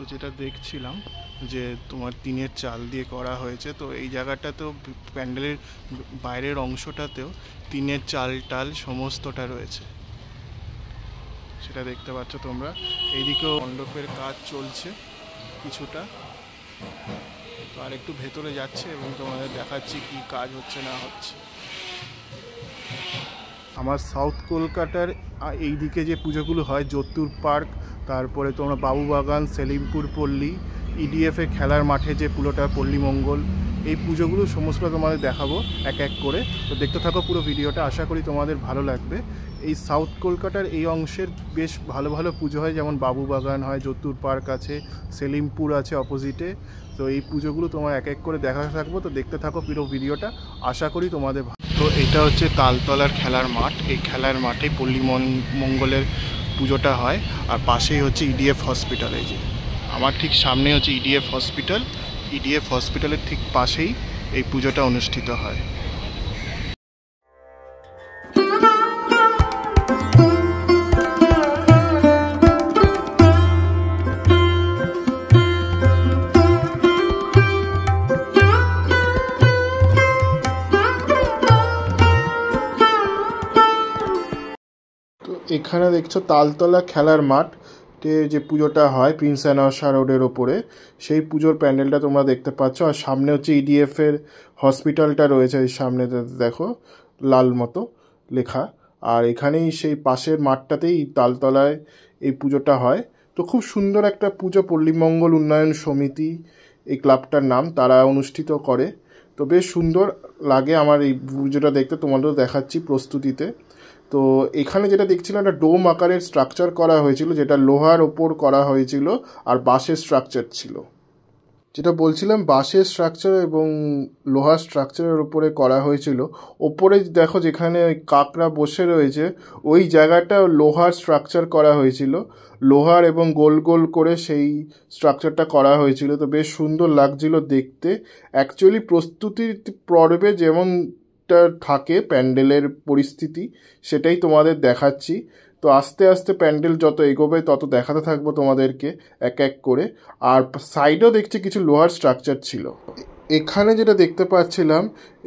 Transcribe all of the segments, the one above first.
তো যেটা দেখছিলাম যে তোমার টিনের চাল দিয়ে করা হয়েছে, তো এই জায়গাটাতেও প্যান্ডেলের বাইরের অংশটাতেও টিনের চাল টাল সমস্তটা রয়েছে, সেটা দেখতে পাচ্ছ তোমরা। এইদিকেও মণ্ডপের কাজ চলছে কিছুটা, তো আর একটু ভেতরে যাচ্ছে এবং তোমাদের দেখাচ্ছি কি কাজ হচ্ছে না হচ্ছে। আমার সাউথ কলকাতার এই দিকে যে পুজোগুলো হয়, যত্তুর পার্ক, তারপরে তোমরা বাবুবাগান, সেলিমপুর পল্লী, ইডিএফের খেলার মাঠে যে পুজোটা পল্লী মঙ্গল, এই পুজোগুলো সমস্ত তোমাদের দেখাবো এক এক করে। তো দেখতে থাকো পুরো ভিডিওটা, আশা করি তোমাদের ভালো লাগবে। এই সাউথ কলকাতার এই অংশের বেশ ভালো ভালো পুজো হয়, যেমন বাবুবাগান হয়, যত্তুর পার্ক আছে, সেলিমপুর আছে অপোজিটে। তো এই পুজোগুলো তোমার এক এক করে দেখা থাকবো, তো দেখতে থাকো পুরো ভিডিওটা, আশা করি তোমাদের। তো এটা হচ্ছে তালতলার খেলার মাঠ, এই খেলার মাঠে পল্লী মঙ্গলের পুজোটা হয়, আর পাশেই হচ্ছে ইডিএফ হসপিটাল। এই যে আমার ঠিক সামনে হচ্ছে ইডিএফ হসপিটাল, ইডিএফ হসপিটালের ঠিক পাশেই এই পুজোটা অনুষ্ঠিত হয়। এখানে দেখছো তালতলা খেলার মাঠে যে পুজোটা হয় প্রিন্স অ্যান্ড আশা রোডের ওপরে, সেই পুজোর প্যান্ডেলটা তোমরা দেখতে পাচ্ছ। আর সামনে হচ্ছে ইডিএফের হসপিটালটা রয়েছে, এই সামনে দেখো লাল মতো লেখা। আর এখানেই সেই পাশের মাঠটাতেই তালতলায় এই পুজোটা হয়। তো খুব সুন্দর একটা পুজো, পল্লীমঙ্গল উন্নয়ন সমিতি এই ক্লাবটার নাম, তারা অনুষ্ঠিত করে। তো বেশ সুন্দর লাগে আমার এই পুজোটা দেখতে, তোমাদেরও দেখাচ্ছি প্রস্তুতিতে। তো এখানে যেটা দেখছিলাম, একটা ডোম আকারের স্ট্রাকচার করা হয়েছিল, যেটা লোহার ওপর করা হয়েছিল আর বাঁশের স্ট্রাকচার ছিল। যেটা বলছিলাম, বাঁশের স্ট্রাকচার এবং লোহার স্ট্রাকচারের ওপরে করা হয়েছিল। ওপরে দেখো যেখানে ওই কাকরা বসে রয়েছে, ওই জায়গাটা লোহার স্ট্রাকচার করা হয়েছিল, লোহার এবং গোল গোল করে সেই স্ট্রাকচারটা করা হয়েছিল। তো বেশ সুন্দর লাগছিল দেখতে। অ্যাকচুয়ালি প্রস্তুতির পর্বে যেমন থাকে প্যান্ডেলের পরিস্থিতি, সেটাই তোমাদের দেখাচ্ছি। তো আস্তে আস্তে প্যান্ডেল যত এগোবে তত দেখাতে থাকবো তোমাদেরকে এক এক করে। আর সাইডেও দেখছি কিছু লোহার স্ট্রাকচার ছিল। এখানে যেটা দেখতে পাচ্ছিলাম,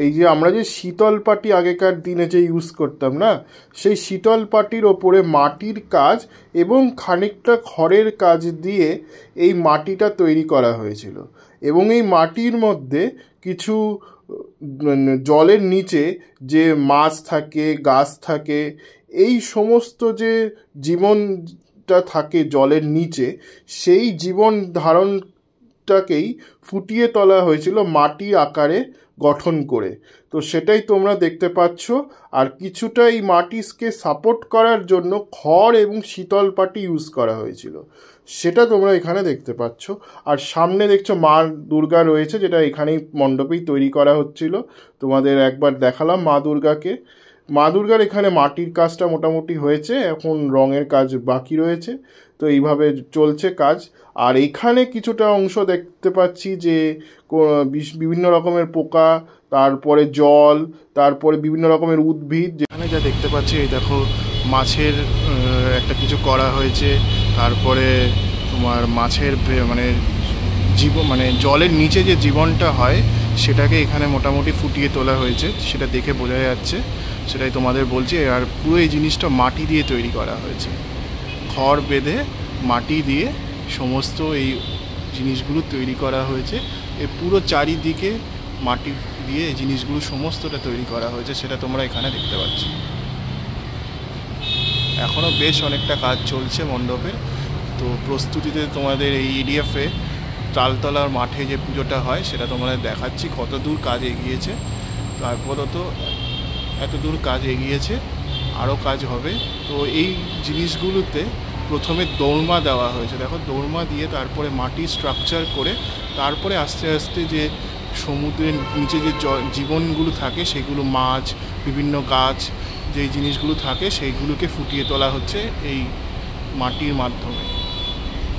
এই যে আমরা যে শীতল পাটি আগেকার দিনে যে ইউজ করতাম না, সেই শীতল পাটির ওপরে মাটির কাজ এবং খানিকটা খড়ের কাজ দিয়ে এই মাটিটা তৈরি করা হয়েছিল। এবং এই মাটির মধ্যে কিছু জলের নিচে যে মাছ থাকে, গাছ থাকে, এই সমস্ত যে জীবনটা থাকে জলের নিচে, সেই জীবন ধারণটাকেই ফুটিয়ে তোলা হয়েছিল মাটির আকারে গঠন করে। তো সেটাই তোমরা দেখতে পাচ্ছ। আর কিছুটা এই মাটিকে সাপোর্ট করার জন্য খড় এবং শীতল পাটি ইউজ করা হয়েছিল, সেটা তোমরা এখানে দেখতে পাচ্ছ। আর সামনে দেখছো মা দুর্গা রয়েছে, যেটা এখানেই মণ্ডপেই তৈরি করা হচ্ছিল। তোমাদের একবার দেখালাম মা দুর্গাকে। মা দুর্গার এখানে মাটির কাজটা মোটামুটি হয়েছে, এখন রঙের কাজ বাকি রয়েছে। তো এইভাবে চলছে কাজ। আর এখানে কিছুটা অংশ দেখতে পাচ্ছি যে বিভিন্ন রকমের পোকা, তারপরে জল, তারপরে বিভিন্ন রকমের উদ্ভিদ। যেখানে যা দেখতে পাচ্ছি, এই দেখো মাছের একটা কিছু করা হয়েছে। তারপরে তোমার মাছের মানে জলের নিচে যে জীবনটা হয়, সেটাকে এখানে মোটামুটি ফুটিয়ে তোলা হয়েছে, সেটা দেখে বোঝা যাচ্ছে, সেটাই তোমাদের বলছি। আর পুরো এই জিনিসটা মাটি দিয়ে তৈরি করা হয়েছে, খড় বেঁধে মাটি দিয়ে সমস্ত এই জিনিসগুলো তৈরি করা হয়েছে। এই পুরো চারিদিকে মাটি দিয়ে এই জিনিসগুলো সমস্তটা তৈরি করা হয়েছে, সেটা তোমরা এখানে দেখতে পাচ্ছ। এখনও বেশ অনেকটা কাজ চলছে মণ্ডপের। তো প্রস্তুতিতে তোমাদের এই ইডিএফে তালতলার মাঠে যে পুজোটা হয়, সেটা তোমাদের দেখাচ্ছি কত দূর কাজ এগিয়েছে। তো আপাতত এত দূর কাজ এগিয়েছে, আরও কাজ হবে। তো এই জিনিসগুলোতে প্রথমে দোলমা দেওয়া হয়েছে, দেখো দোলমা দিয়ে তারপরে মাটি স্ট্রাকচার করে, তারপরে আস্তে আস্তে যে সমুদ্রের নিচে যে জীবনগুলো থাকে, সেগুলো মাছ, বিভিন্ন গাছ, যেই জিনিসগুলো থাকে, সেইগুলোকে ফুটিয়ে তোলা হচ্ছে এই মাটির মাধ্যমে,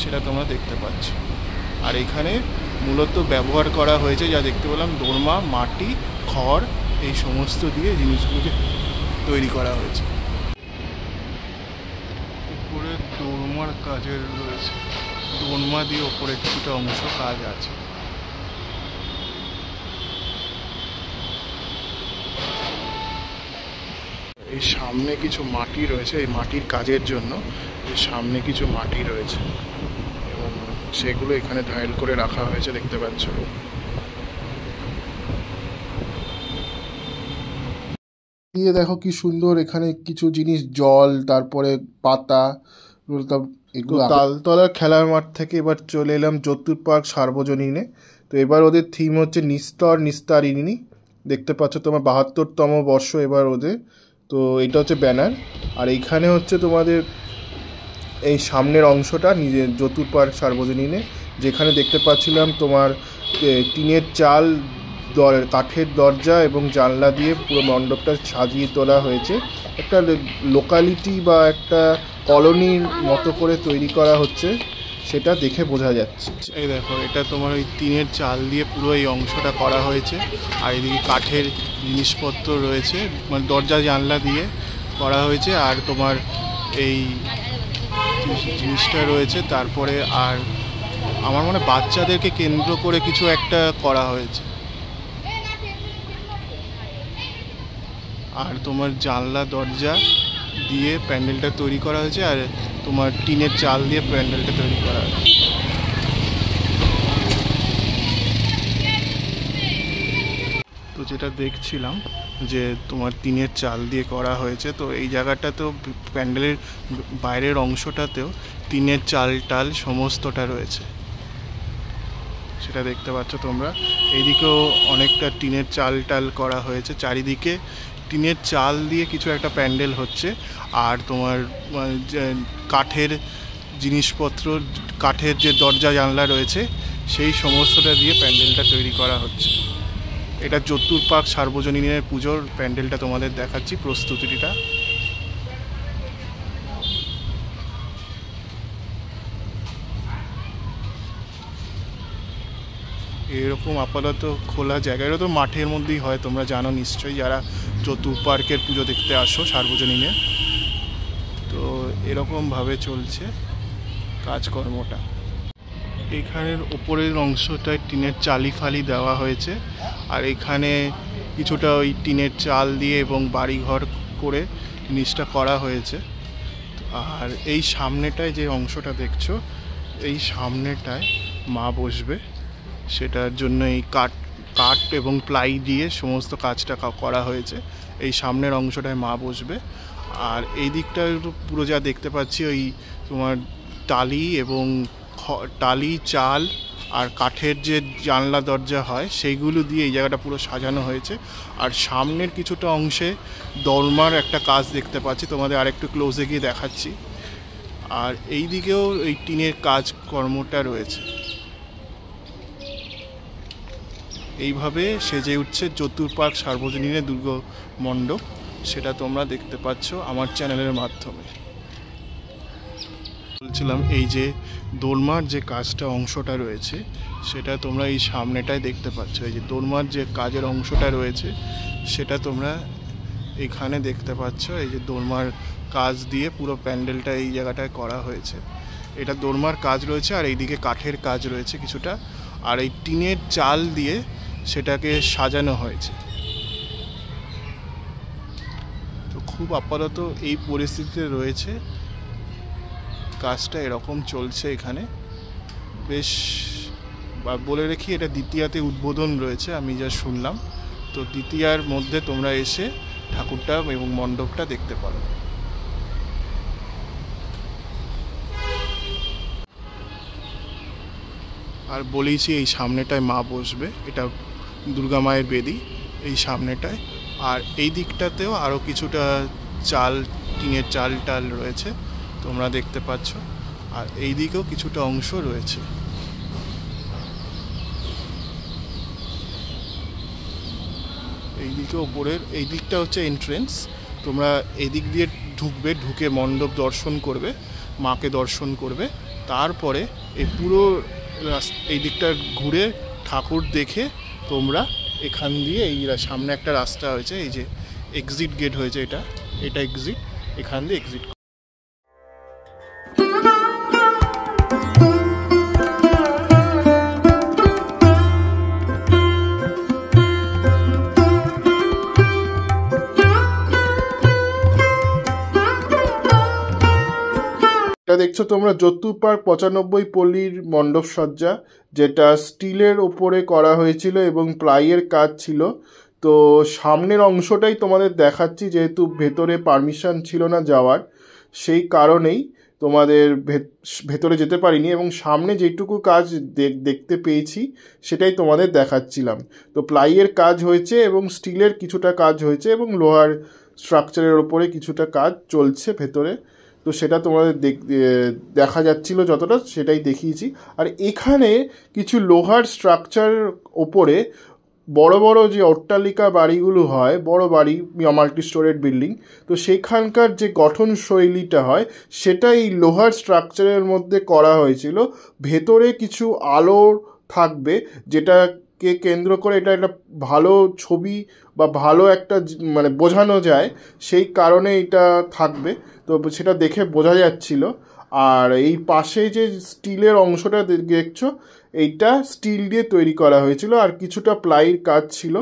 সেটা তোমরা দেখতে পাচ্ছ। আর এখানে মূলত ব্যবহার করা হয়েছে, যা দেখতে পেলাম, দোলমা, মাটি, খড়, এই সমস্ত দিয়ে জিনিসগুলোকে তৈরি করা হয়েছে। উপরে দোলমার কাজের রয়েছে। দোলমা দিয়ে ওপরে কিছুটা অংশ কাজ আছে। এই সামনে কিছু মাটি রয়েছে, এই মাটির কাজের জন্য এই সামনে কিছু মাটি রয়েছে এবং সেগুলো এখানে ঢাইল করে রাখা হয়েছে, দেখতে পাচ্ছ। দিয়ে দেখো কি সুন্দর এখানে কিছু জিনিস, জল, তারপরে পাতা, এগুলো। তালতলার খেলার মাঠ থেকে এবার চলে এলাম যতুর পার্ক সার্বজনীনে। তো এবার ওদের থিম হচ্ছে নিস্তর নিস্তারিণী, দেখতে পাচ্ছ তোমার ৭২তম বর্ষ এবার ওদের। তো এটা হচ্ছে ব্যানার, আর এইখানে হচ্ছে তোমাদের এই সামনের অংশটা নিজের যতুর পার্ক সার্বজনীনে, যেখানে দেখতে পাচ্ছিলাম তোমার টিনের চাল, কাঠের দরজা এবং জানলা দিয়ে পুরো মণ্ডপটা সাজিয়ে তোলা হয়েছে। একটা লোকালিটি বা একটা কলোনির মতো করে তৈরি করা হচ্ছে, সেটা দেখে বোঝা যাচ্ছে। এই দেখো, এটা তোমার ওই টিনের চাল দিয়ে পুরো এই অংশটা করা হয়েছে, আর এদিকে কাঠের জিনিসপত্র রয়েছে, মানে দরজা জানলা দিয়ে করা হয়েছে, আর তোমার এই জিনিসটা রয়েছে। তারপরে আর আমার মনে বাচ্চাদেরকে কেন্দ্র করে কিছু একটা করা হয়েছে, আর তোমার জানলা দরজা দিয়ে প্যান্ডেলটা তৈরি করা হয়েছে, আর তোমার টিনের চাল দিয়ে প্যান্ডেলটা তৈরি করা হয়েছে। তো যেটা দেখছিলাম যে তোমার টিনের চাল দিয়ে করা হয়েছে, তো এই জায়গাটাতেও প্যান্ডেলের বাইরের অংশটাতেও টিনের চাল টাল সমস্তটা রয়েছে, সেটা দেখতে পাচ্ছ তোমরা। এইদিকেও অনেকটা টিনের চাল টাল করা হয়েছে, চারিদিকে টিনের চাল দিয়ে কিছু একটা প্যান্ডেল হচ্ছে, আর তোমার কাঠের জিনিসপত্র, কাঠের যে দরজা জানলা রয়েছে সেই সমস্তটা দিয়ে প্যান্ডেলটা তৈরি করা হচ্ছে। এটা যতুর পার্ক সার্বজনীনের পুজোর প্যান্ডেলটা তোমাদের দেখাচ্ছি, প্রস্তুতিটা। এরকম আপাতত খোলা জায়গা, এটা তো মাঠের মধ্যেই হয়, তোমরা জানো নিশ্চয়ই যারা যতুর পার্কের পুজো দেখতে আসো সার্বজনীনে। তো এরকমভাবে চলছে কাজকর্মটা। এখানের ওপরের অংশটায় টিনের চালি ফালি দেওয়া হয়েছে, আর এখানে কিছুটা ওই টিনের চাল দিয়ে এবং বাড়িঘর করে জিনিসটা করা হয়েছে। আর এই সামনেটায় যে অংশটা দেখছো, এই সামনেটায় মা বসবে, সেটার জন্য এই কাঠ এবং প্লাই দিয়ে সমস্ত কাজটা করা হয়েছে। এই সামনের অংশটায় মা বসবে, আর এই দিকটা পুরো যা দেখতে পাচ্ছি ওই তোমার টালি এবং টালি, চাল আর কাঠের যে জানলা দরজা হয় সেইগুলো দিয়ে এই জায়গাটা পুরো সাজানো হয়েছে। আর সামনের কিছুটা অংশে দোলমার একটা কাজ দেখতে পাচ্ছি, তোমাদের আরেকটু ক্লোজে গিয়ে দেখাচ্ছি। আর এই দিকেও এই টিনের কাজকর্মটা রয়েছে। এইভাবে সেজে উঠছে যতুর পার্ক সার্বজনীনের দুর্গা মণ্ডপ, সেটা তোমরা দেখতে পাচ্ছ আমার চ্যানেলের মাধ্যমে। বলছিলাম এই যে দোলমার যে কাজটা অংশটা রয়েছে, সেটা তোমরা এই সামনেটায় দেখতে পাচ্ছ। এই যে দোলমার যে কাজের অংশটা রয়েছে সেটা তোমরা এখানে দেখতে পাচ্ছ। এই যে দোলমার কাজ দিয়ে পুরো প্যান্ডেলটা এই জায়গাটায় করা হয়েছে, এটা দোলমার কাজ রয়েছে। আর এইদিকে কাঠের কাজ রয়েছে কিছুটা, আর এই টিনের চাল দিয়ে সেটাকে সাজানো হয়েছে। তো খুব আপাতত এই পরিস্থিতিতে রয়েছে কাজটা, এরকম চলছে এখানে। বেশ, বলে রেখি এটা দ্বিতীয়াতে উদ্বোধন রয়েছে আমি যা শুনলাম। তো দ্বিতীয়ার মধ্যে তোমরা এসে ঠাকুরটা এবং মণ্ডপটা দেখতে পারো। আর বলেইছি এই সামনেটায় মা বসবে, এটা দুর্গা মায়ের বেদি এই সামনেটায়। আর এই দিকটাতেও আরও কিছুটা চাল, টিনের চাল টাল রয়েছে তোমরা দেখতে পাচ্ছ, আর এই দিকেও কিছুটা অংশ রয়েছে। এই দিকে ওপরের এই দিকটা হচ্ছে এন্ট্রেন্স, তোমরা এই দিক দিয়ে ঢুকবে, ঢুকে মণ্ডপ দর্শন করবে, মাকে দর্শন করবে। তারপরে এই পুরো এই দিকটা ঘুরে ঠাকুর দেখে তোমরা এখান দিয়ে এই সামনে একটা রাস্তা হয়েছে, এই যে এক্সিট গেট হয়েছে, এটা এক্সিট, এখান দিয়ে এক্সিট। এটা দেখছো তোমরা জ্যোতি পার্ক 95 পল্লীর মণ্ডপ সজ্জা, যেটা স্টিলের ওপরে করা হয়েছিল এবং প্লাইয়ের কাজ ছিল। তো সামনের অংশটাই তোমাদের দেখাচ্ছি, যেহেতু ভেতরে পারমিশন ছিল না যাওয়ার, সেই কারণেই তোমাদের ভেতরে যেতে পারিনি, এবং সামনে যেটুকু কাজ দেখতে পেয়েছি সেটাই তোমাদের দেখাচ্ছিলাম। তো প্লাইয়ের কাজ হয়েছে এবং স্টিলের কিছুটা কাজ হয়েছে এবং লোহার স্ট্রাকচারের ওপরে কিছুটা কাজ চলছে ভেতরে। তো সেটা তোমাদের দেখা যাচ্ছিল যতটা, সেটাই দেখিয়েছি। আর এখানে কিছু লোহার স্ট্রাকচারের ওপরে বড় বড় যে অট্টালিকা বাড়িগুলো হয়, বড় বাড়ি, মাল্টি স্টোরেড বিল্ডিং, তো সেখানকার যে গঠন শৈলীটা হয় সেটা এই লোহার স্ট্রাকচারের মধ্যে করা হয়েছিল। ভেতরে কিছু আলো থাকবে, যেটাকে কেন্দ্র করে এটা একটা ভালো ছবি বা ভালো একটা মানে বোঝানো যায়, সেই কারণে এটা থাকবে। তো সেটা দেখে বোঝা যাচ্ছিল। আর এই পাশে যে স্টিলের অংশটা দেখছো, এইটা স্টিল দিয়ে তৈরি করা হয়েছিল, আর কিছুটা প্লাইয়ের কাজ ছিল।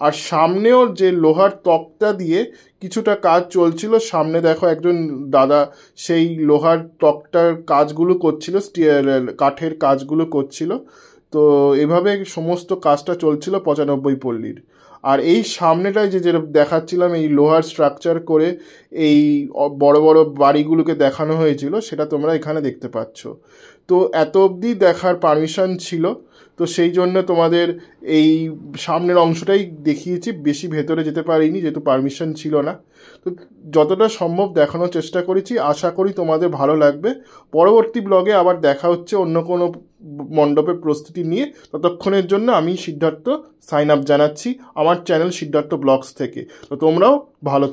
আর সামনেও যে লোহার তক্তা দিয়ে কিছুটা কাজ চলছিল, সামনে দেখো একজন দাদা সেই লোহার তক্তার কাজগুলো করছিল, কাঠের কাজগুলো করছিল। তো এভাবে সমস্ত কাজটা চলছিল 95 পল্লীর। আর এই সামনেটায় যে দেখাচ্ছিলাম, এই লোহার স্ট্রাকচার করে এই বড় বড় বাড়িগুলোকে দেখানো হয়েছিল, সেটা তোমরা এখানে দেখতে পাচ্ছ। তো এত অবধি দেখার পারমিশন ছিল, তো সেই জন্য তোমাদের এই সামনের অংশটাই দেখিয়েছি, বেশি ভেতরে যেতে পারিনি যেহেতু পারমিশন ছিল না। তো যতটা সম্ভব দেখানোর চেষ্টা করেছি, আশা করি তোমাদের ভালো লাগবে। পরবর্তী ব্লগে আবার দেখা হচ্ছে অন্য কোনো মণ্ডপের প্রস্তুতি নিয়ে। ততক্ষণের জন্য আমি সিদ্ধার্থ সাইন আপ জানাচ্ছি আমার চ্যানেল সিদ্ধার্থ ব্লগস থেকে। তো তোমরাও ভালো